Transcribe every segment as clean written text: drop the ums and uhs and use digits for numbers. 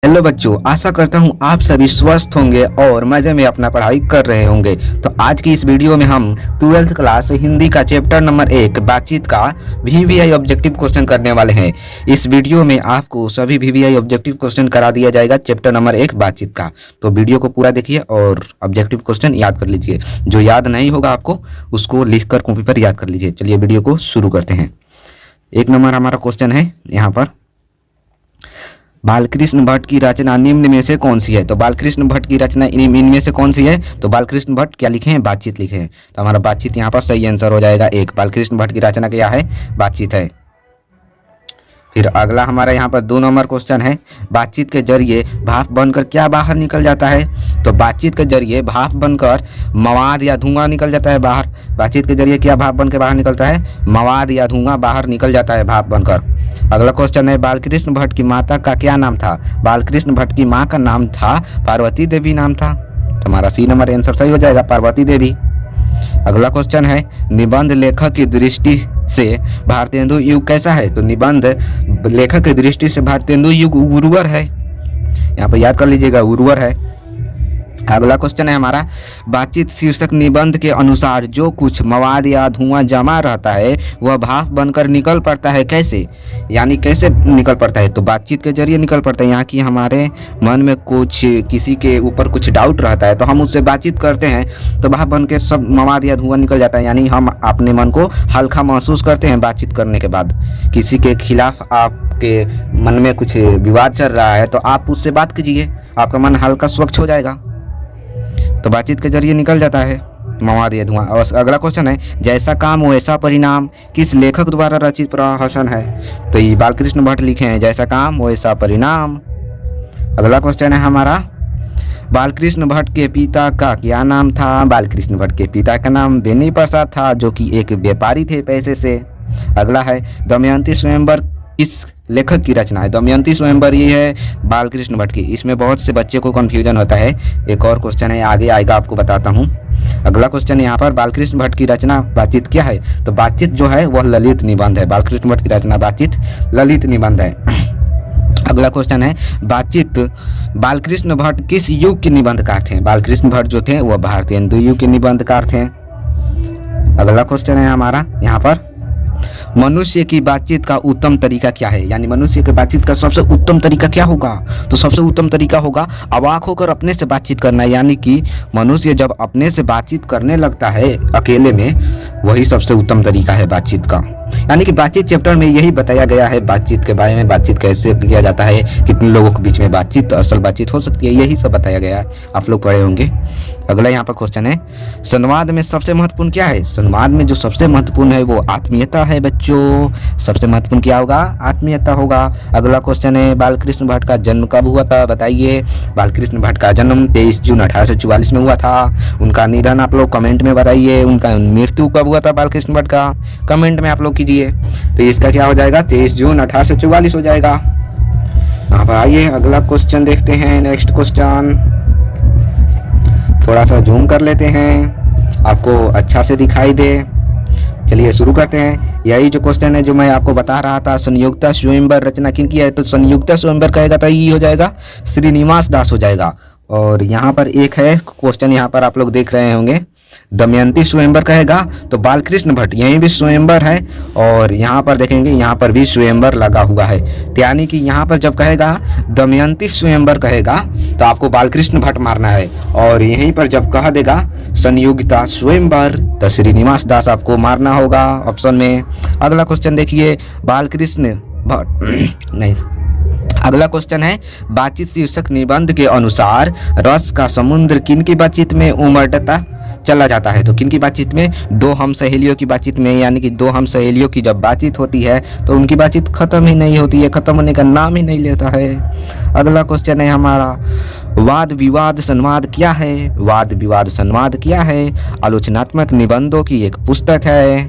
Hello बच्चों, आशा करता हूँ आप सभी स्वस्थ होंगे और मजे में अपना पढ़ाई कर रहे होंगे। तो आज की इस वीडियो में हम 12th क्लास हिंदी का चैप्टर नंबर 1 बातचीत का वीवीआई ऑब्जेक्टिव क्वेश्चन करने वाले हैं। इस वीडियो में आपको सभी वीवीआई ऑब्जेक्टिव क्वेश्चन करा दिया जाएगा चैप्टर नंबर 1 बातचीत का। तो वीडियो को पूरा देखिए और ऑब्जेक्टिव क्वेश्चन याद कर लीजिए। जो याद नहीं होगा आपको उसको लिख कर कॉपी पर याद कर लीजिए। चलिए वीडियो को शुरू करते हैं। 1 नंबर हमारा क्वेश्चन है यहाँ पर, बालकृष्ण भट्ट की रचना निम्न में से कौन सी है। तो बालकृष्ण भट्ट की रचना इनमें से कौन सी है। तो बालकृष्ण भट्ट क्या लिखे हैं, बातचीत लिखे हैं। तो हमारा बातचीत यहाँ पर सही आंसर हो जाएगा 1। बालकृष्ण भट्ट की रचना क्या है, बातचीत है। फिर अगला हमारा यहाँ पर 2 नंबर क्वेश्चन है, बातचीत के जरिए भाप बनकर क्या बाहर निकल जाता है। तो बातचीत के जरिए भाप बनकर मवाद या धुआं निकल जाता है बाहर। बातचीत के जरिए क्या भाप बनकर बाहर निकलता है, मवाद या धुआं बाहर निकल जाता है भाप बनकर। अगला क्वेश्चन है, बालकृष्ण भट्ट की माता का क्या नाम था। बालकृष्ण भट्ट की माँ का नाम था पार्वती देवी नाम था। तो हमारा सी नंबर आंसर सही हो जाएगा, पार्वती देवी। अगला क्वेश्चन है, निबंध लेखक की दृष्टि से भारतेंदु युग कैसा है। तो निबंध लेखक की दृष्टि से भारतेंदु युग उर्वर है। यहाँ पर याद कर लीजिएगा, उर्वर है। अगला क्वेश्चन है हमारा, बातचीत शीर्षक निबंध के अनुसार जो कुछ मवाद या धुआं जमा रहता है वह भाप बनकर निकल पड़ता है कैसे। यानी कैसे निकल पड़ता है। तो बातचीत के जरिए निकल पड़ता है। यहाँ की हमारे मन में कुछ किसी के ऊपर कुछ डाउट रहता है तो हम उससे बातचीत करते हैं तो भाप बन के सब मवाद या धुआं निकल जाता है। यानी हम अपने मन को हल्का महसूस करते हैं बातचीत करने के बाद। किसी के खिलाफ आपके मन में कुछ विवाद चल रहा है तो आप उससे बात कीजिए, आपका मन हल्का स्वच्छ हो जाएगा। तो बातचीत के जरिए निकल जाता है मवाद या धुआं। और अगला क्वेश्चन है, जैसा काम वैसा परिणाम किस लेखक द्वारा रचित प्रहसन है। तो ये बालकृष्ण भट्ट लिखे हैं, जैसा काम वैसा परिणाम। अगला क्वेश्चन है हमारा, बालकृष्ण भट्ट के पिता का क्या नाम था। बालकृष्ण भट्ट के पिता का नाम बेनी प्रसाद था जो कि एक व्यापारी थे पैसे से। अगला है, दमयंती स्वयंवर किस लेखक की रचना है। दमयंती स्वयंवर ये है बालकृष्ण भट्ट की। इसमें बहुत से बच्चे को कंफ्यूजन होता है। एक और क्वेश्चन है, आगे आएगा आपको बताता हूँ। अगला क्वेश्चन यहाँ पर, बालकृष्ण भट्ट की रचना बातचीत क्या है। तो बातचीत जो है वह ललित निबंध है। बालकृष्ण भट्ट की रचना बातचीत ललित निबंध है। अगला क्वेश्चन है, बातचीत बालकृष्ण भट्ट किस युग के निबंधकार थे। बालकृष्ण भट्ट जो थे वह भारतेंदु युग के निबंधकार थे। अगला क्वेश्चन है हमारा यहाँ पर, मनुष्य की बातचीत का उत्तम तरीका क्या है। यानी मनुष्य की बातचीत का सबसे उत्तम तरीका क्या होगा। तो सबसे उत्तम तरीका होगा अवाक होकर अपने से बातचीत करना। यानी कि मनुष्य जब अपने से बातचीत करने लगता है अकेले में, वही सबसे उत्तम तरीका है बातचीत का। यानी कि बातचीत चैप्टर में यही बताया गया है बातचीत के बारे में, बातचीत कैसे किया जाता है, कितने लोगों के बीच में बातचीत असल बातचीत हो सकती है, यही सब बताया गया है। आप लोग पढ़े होंगे। अगला यहाँ पर क्वेश्चन है, संवाद में सबसे महत्वपूर्ण क्या है। संवाद में जो सबसे महत्वपूर्ण है वो आत्मीयता है बच्चों। सबसे महत्वपूर्ण क्या होगा, आत्मीयता होगा। अगला क्वेश्चन है, बालकृष्ण भट्ट का जन्म कब हुआ था बताइए। बालकृष्ण भट्ट का जन्म 23 जून 1844 में हुआ था। उनका निधन आप लोग कमेंट में बताइए। उनका मृत्यु कब हुआ था बालकृष्ण भट्ट का, कमेंट में आप लोग कीजिए। तो इसका क्या हो जाएगा, 23 जून 1844 हो जाएगा। यहाँ पर आइए अगला क्वेश्चन देखते हैं। नेक्स्ट क्वेश्चन थोड़ा सा जूम कर लेते हैं, आपको अच्छा से दिखाई दे। चलिए शुरू करते हैं। यही जो क्वेश्चन है जो मैं आपको बता रहा था, संयुक्ता स्वयंवर रचना किन की है। तो संयुक्ता स्वयंवर कहेगा तो ये हो जाएगा श्रीनिवास दास हो जाएगा। और यहाँ पर एक है क्वेश्चन, यहाँ पर आप लोग देख रहे होंगे, दमयंती स्वयंवर कहेगा तो बालकृष्ण भट्ट, यहीं भी स्वयंवर है। और यहाँ पर देखेंगे यहाँ पर भी स्वयंवर लगा हुआ है। यानी कि यहाँ पर जब कहेगा दमयंती स्वयंवर कहेगा तो आपको बालकृष्ण भट्ट मारना है। और यहीं पर जब कह देगा संयुक्ता स्वयंवर तो श्रीनिवास दास आपको मारना होगा ऑप्शन में। अगला क्वेश्चन देखिए, बालकृष्ण भट्ट नहीं, अगला क्वेश्चन है, बातचीत शीर्षक निबंध के अनुसार रस का समुद्र किन की बातचीत में उमड़ता चला जाता है। तो किन की बातचीत में, 2 हम सहेलियों की बातचीत में। यानी कि 2 हम सहेलियों की जब बातचीत होती है तो उनकी बातचीत खत्म ही नहीं होती है, खत्म होने का नाम ही नहीं लेता है। अगला क्वेश्चन है हमारा, वाद विवाद संवाद क्या है। वाद विवाद संवाद क्या है, आलोचनात्मक निबंधों की एक पुस्तक है।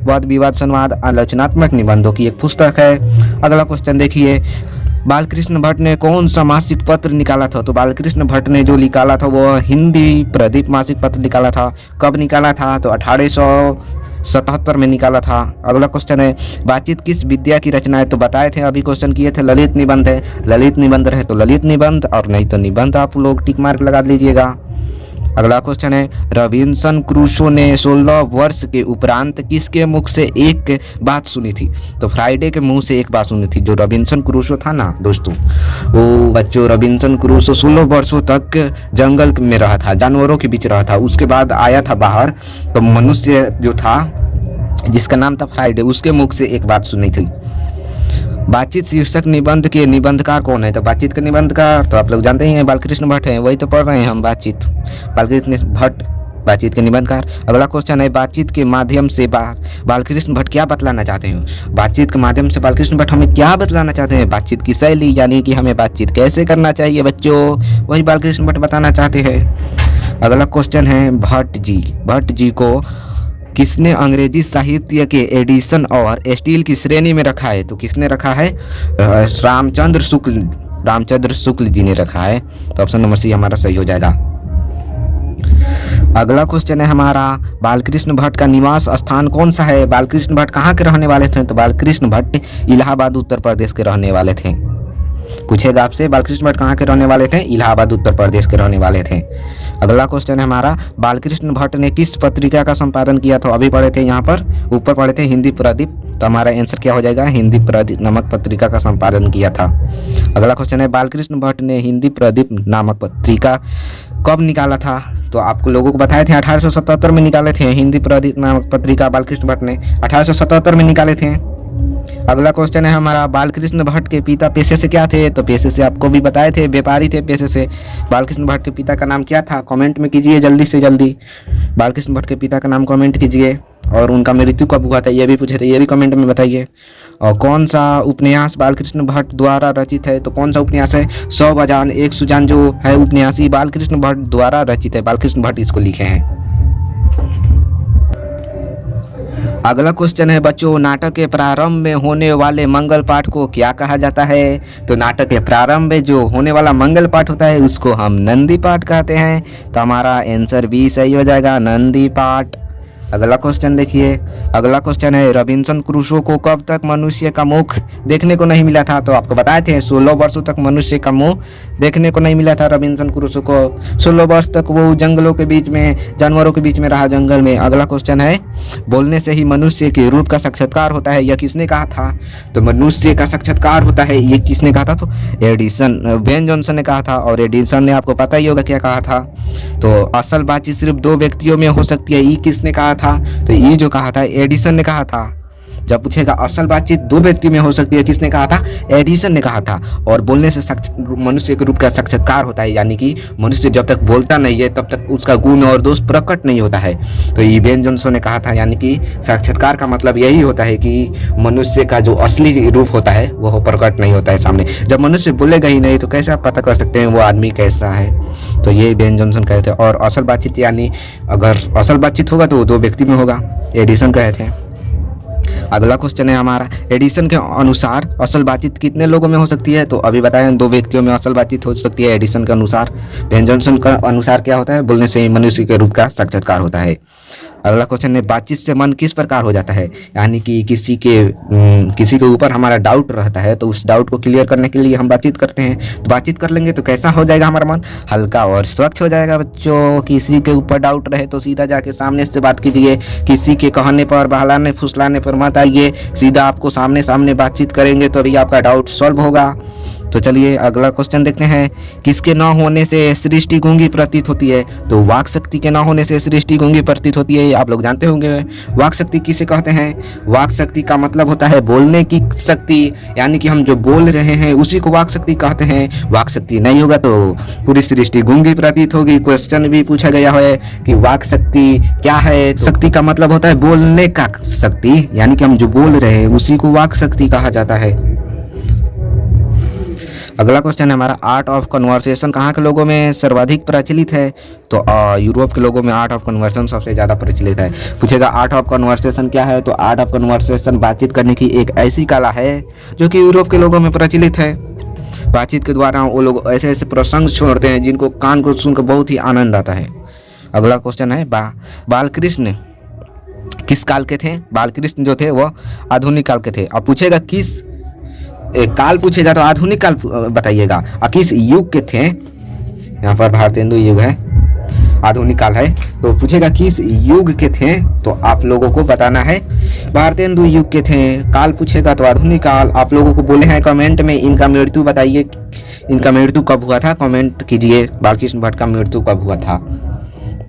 वाद विवाद संवाद आलोचनात्मक निबंधों की एक पुस्तक है। अगला क्वेश्चन देखिए, बालकृष्ण भट्ट ने कौन सा मासिक पत्र निकाला था। तो बालकृष्ण भट्ट ने जो निकाला था वो हिंदी प्रदीप मासिक पत्र निकाला था। कब निकाला था, तो 1877 में निकाला था। अगला क्वेश्चन है बातचीत किस विद्या की रचना है? तो बताए थे, अभी क्वेश्चन किए थे, ललित निबंध है। ललित निबंध रहे तो ललित निबंध, और नहीं तो निबंध आप लोग टिक मार्क लगा लीजिएगा। अगला क्वेश्चन है रॉबिन्सन क्रूसो ने 16 वर्ष के उपरांत किसके मुख से एक बात सुनी थी? तो फ्राइडे के मुंह से एक बात सुनी थी। जो रॉबिन्सन क्रूसो था ना दोस्तों, वो बच्चों रॉबिन्सन क्रूसो 16 वर्षों तक जंगल में रहा था, जानवरों के बीच रहा था। उसके बाद आया था बाहर, तो मनुष्य जो था जिसका नाम था फ्राइडे, उसके मुख से एक बात सुनी थी। बातचीत शीर्षक निबंध के निबंधकार कौन है? तो बातचीत के निबंधकार तो आप लोग जानते ही हैं, बालकृष्ण भट्ट हैं, वही तो पढ़ रहे हैं हम, बातचीत बालकृष्ण भट्ट बातचीत के निबंधकार। अगला क्वेश्चन है बातचीत के माध्यम से बालकृष्ण भट्ट क्या बतलाना चाहते हैं? बातचीत के माध्यम से बालकृष्ण भट्ट हमें क्या बतलाना चाहते हैं? बातचीत की शैली, यानी कि हमें बातचीत कैसे करना चाहिए बच्चों, वही बालकृष्ण भट्ट बताना चाहते हैं। अगला क्वेश्चन है भट्ट जी को किसने अंग्रेजी साहित्य के एडिशन और स्टील की श्रेणी में रखा है? तो किसने रखा है? रामचंद्र शुक्ल जी ने रखा है। तो ऑप्शन नंबर सी हमारा सही हो जाएगा। अगला क्वेश्चन है हमारा बालकृष्ण भट्ट का निवास स्थान कौन सा है? बालकृष्ण भट्ट कहाँ के रहने वाले थे? तो बालकृष्ण भट्ट इलाहाबाद उत्तर प्रदेश के रहने वाले थे। पूछेगा आपसे बालकृष्ण भट्ट कहाँ के रहने वाले थे? इलाहाबाद उत्तर प्रदेश के रहने वाले थे। अगला क्वेश्चन है हमारा बालकृष्ण भट्ट ने किस पत्रिका का संपादन किया था? अभी पढ़े थे, यहाँ पर ऊपर पढ़े थे हिंदी प्रदीप, तो हमारा आंसर क्या हो जाएगा? हिंदी प्रदीप नामक पत्रिका का संपादन किया था। अगला क्वेश्चन है बालकृष्ण भट्ट ने हिंदी प्रदीप नामक पत्रिका कब निकाला था? तो आपको लोगों को बताए थे 1877 में निकाले थे। हिंदी प्रदीप नामक पत्रिका बालकृष्ण भट्ट ने 1877 में निकाले थे। अगला क्वेश्चन है हमारा बालकृष्ण भट्ट के पिता पेशे से क्या थे? तो पेशे से आपको भी बताए थे, व्यापारी थे पेशे से। बालकृष्ण भट्ट के पिता का नाम क्या था? कमेंट में कीजिए जल्दी से जल्दी, बालकृष्ण भट्ट के पिता का नाम कमेंट कीजिए। और उनका मृत्यु कब हुआ था ये भी पूछे थे, ये भी कमेंट में बताइए। और कौन सा उपन्यास बालकृष्ण भट्ट द्वारा रचित है? तो कौन सा उपन्यास है? 100 बयान एक सुजान जो है उपन्यास बालकृष्ण भट्ट द्वारा रचित है, बालकृष्ण भट्ट इसको लिखे हैं। अगला क्वेश्चन है बच्चों नाटक के प्रारंभ में होने वाले मंगल पाठ को क्या कहा जाता है? तो नाटक के प्रारंभ में जो होने वाला मंगल पाठ होता है उसको हम नंदी पाठ कहते हैं। तो हमारा आंसर बी सही हो जाएगा, नंदी पाठ। अगला क्वेश्चन देखिए, अगला क्वेश्चन है रॉबिन्सन क्रूसो को कब तक मनुष्य का मुख देखने को नहीं मिला था? तो आपको बताए थे 16 वर्षों तक मनुष्य का मुंह देखने को नहीं मिला था रॉबिन्सन क्रूसो को। 16 वर्ष तक वो जंगलों के बीच में, जानवरों के बीच में रहा, जंगल में। अगला क्वेश्चन है बोलने से ही मनुष्य के रूप का साक्षात्कार होता है, यह किसने कहा था? तो मनुष्य का साक्षात्कार होता है, ये किसने कहा था? तो एडिसन, बेन जॉनसन ने कहा था। और एडिसन ने आपको पता ही होगा क्या कहा था। तो असल बातचीत सिर्फ 2 व्यक्तियों में हो सकती है, ये किसने कहा था? तो ये जो कहा था एडिसन ने कहा था। जब पूछेगा असल बातचीत 2 व्यक्ति में हो सकती है, किसने कहा था? एडिसन ने कहा था। और बोलने से मनुष्य के रूप का साक्षात्कार होता है, यानी कि मनुष्य जब तक बोलता नहीं है तब तक उसका गुण और दोष प्रकट नहीं होता है। तो ये बेन जॉनसन ने कहा था, यानी कि साक्षात्कार का मतलब यही होता है कि मनुष्य का जो असली रूप होता है वह प्रकट नहीं होता है सामने। जब मनुष्य बोलेगा ही नहीं तो कैसे आप पता कर सकते हैं वो आदमी कैसा है? तो ये बेन जॉनसन कहे थे। और असल बातचीत यानी अगर असल बातचीत होगा तो वो 2 व्यक्ति में होगा, एडिसन कहे थे। अगला क्वेश्चन है हमारा एडिसन के अनुसार असल बातचीत कितने लोगों में हो सकती है? तो अभी बताएं 2 व्यक्तियों में असल बातचीत हो सकती है एडिसन के अनुसार। बेन जॉनसन का अनुसार क्या होता है? बोलने से मनुष्य के रूप का साक्षात्कार होता है। अगला क्वेश्चन है बातचीत से मन किस प्रकार हो जाता है? यानी कि किसी के ऊपर हमारा डाउट रहता है तो उस डाउट को क्लियर करने के लिए हम बातचीत करते हैं। तो बातचीत कर लेंगे तो कैसा हो जाएगा हमारा मन? हल्का और स्वच्छ हो जाएगा बच्चों। किसी के ऊपर डाउट रहे तो सीधा जाके सामने से बात कीजिए, किसी के कहने पर, बहलाने फुसलाने पर मत आइए, सीधा आपको सामने सामने बातचीत करेंगे तो अभी आपका डाउट सॉल्व होगा। तो चलिए अगला क्वेश्चन देखते हैं, किसके न होने से सृष्टि गूंगी प्रतीत होती है? तो वाक शक्ति के न होने से सृष्टि गूंगी प्रतीत होती है, आप लोग जानते होंगे। वाक शक्ति किसे कहते हैं? वाक शक्ति का मतलब होता है बोलने की शक्ति, यानी कि हम जो बोल रहे हैं उसी को वाक शक्ति कहते हैं। वाक शक्ति नहीं होगा तो पूरी सृष्टि गूंगी प्रतीत होगी। क्वेश्चन भी पूछा गया है कि वाक शक्ति क्या है? तो शक्ति का मतलब होता है बोलने का शक्ति, यानी कि हम जो बोल रहे हैं उसी को वाक शक्ति कहा जाता है। अगला क्वेश्चन है हमारा आर्ट ऑफ कन्वर्सेशन कहाँ के लोगों में सर्वाधिक प्रचलित है? तो यूरोप के लोगों में आर्ट ऑफ कन्वर्सेशन सबसे ज़्यादा प्रचलित है। पूछेगा आर्ट ऑफ कन्वर्सेशन क्या है? तो आर्ट ऑफ कन्वर्सेशन बातचीत करने की एक ऐसी कला है जो कि यूरोप के लोगों में प्रचलित है। बातचीत के द्वारा वो लोग ऐसे ऐसे प्रसंग छोड़ते हैं जिनको कान को सुनकर बहुत ही आनंद आता है। अगला क्वेश्चन है बालकृष्ण किस काल के थे? बालकृष्ण जो थे वो आधुनिक काल के थे। अब पूछेगा किस काल पूछेगा तो आधुनिक काल बताइएगा। और किस युग के थे? यहाँ पर भारतेंदु युग है, आधुनिक काल है, तो पूछेगा किस युग के थे, तो आप लोगों को बताना है भारतेंदु युग के थे। काल पूछेगा तो आधुनिक काल। आप लोगों को बोले हैं कमेंट में इनका मृत्यु बताइए, इनका मृत्यु कब हुआ था, कमेंट कीजिए। बालकृष्ण भट्ट का मृत्यु कब हुआ था?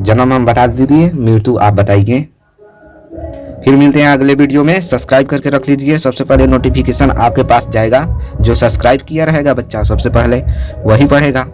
जन्म हम बता दीजिए, मृत्यु आप बताइए। फिर मिलते हैं अगले वीडियो में। सब्सक्राइब करके रख लीजिए, सबसे पहले नोटिफिकेशन आपके पास जाएगा। जो सब्सक्राइब किया रहेगा बच्चा सबसे पहले वही पढ़ेगा।